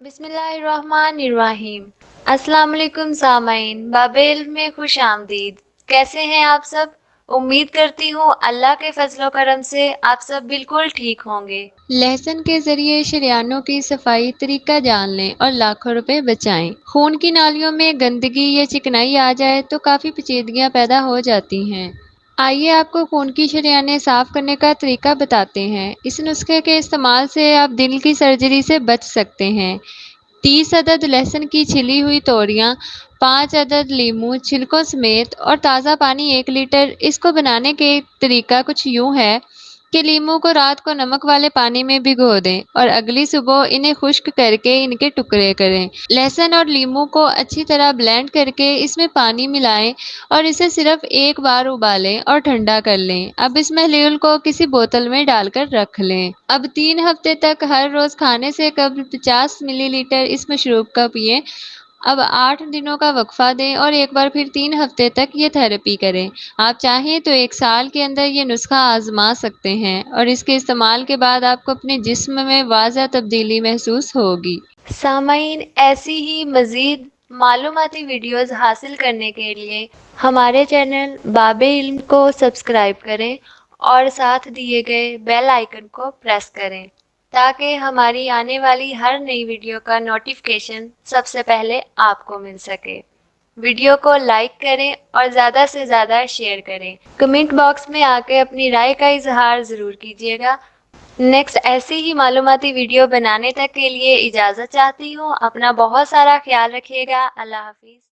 بسم اللہ الرحمن الرحیم۔ السلام علیکم سامعین، باب علم میں خوش آمدید۔ کیسے ہیں آپ سب؟ امید کرتی ہوں اللہ کے فضل و کرم سے آپ سب بالکل ٹھیک ہوں گے۔ لہسن کے ذریعے شریانوں کی صفائی طریقہ جان لیں اور لاکھوں روپے بچائیں۔ خون کی نالیوں میں گندگی یا چکنائی آ جائے تو کافی پیچیدگیاں پیدا ہو جاتی ہیں۔ آئیے آپ کو خون کی شریانیں صاف کرنے کا طریقہ بتاتے ہیں۔ اس نسخے کے استعمال سے آپ دل کی سرجری سے بچ سکتے ہیں۔ 30 عدد لہسن کی چھلی ہوئی توریاں، 5 عدد لیموں چھلکوں سمیت اور تازہ پانی 1 لیٹر۔ اس کو بنانے کے طریقہ کچھ یوں ہے کہ لیموں کو رات کو نمک والے پانی میں بھگو دیں اور اگلی صبح انہیں خشک کر کے ان کے ٹکڑے کریں۔ لہسن اور لیموں کو اچھی طرح بلینڈ کر کے اس میں پانی ملائیں اور اسے صرف 1 بار ابالیں اور ٹھنڈا کر لیں۔ اب اس محلول کو کسی بوتل میں ڈال کر رکھ لیں۔ اب 3 ہفتے تک ہر روز کھانے سے قبل 50 ملی لیٹر اس مشروب کا پئیں۔ اب 8 دنوں کا وقفہ دیں اور ایک بار پھر 3 ہفتے تک یہ تھراپی کریں۔ آپ چاہیں تو 1 سال کے اندر یہ نسخہ آزما سکتے ہیں اور اس کے استعمال کے بعد آپ کو اپنے جسم میں واضح تبدیلی محسوس ہوگی۔ سامعین، ایسی ہی مزید معلوماتی ویڈیوز حاصل کرنے کے لیے ہمارے چینل باب علم کو سبسکرائب کریں اور ساتھ دیے گئے بیل آئیکن کو پریس کریں تاکہ ہماری آنے والی ہر نئی ویڈیو کا نوٹیفیکیشن سب سے پہلے آپ کو مل سکے۔ ویڈیو کو لائک کریں اور زیادہ سے زیادہ شیئر کریں۔ کمنٹ باکس میں آ کے اپنی رائے کا اظہار ضرور کیجیے گا۔ نیکسٹ ایسی ہی معلوماتی ویڈیو بنانے تک کے لیے اجازت چاہتی ہوں۔ اپنا بہت سارا خیال رکھیے گا۔ اللہ حافظ۔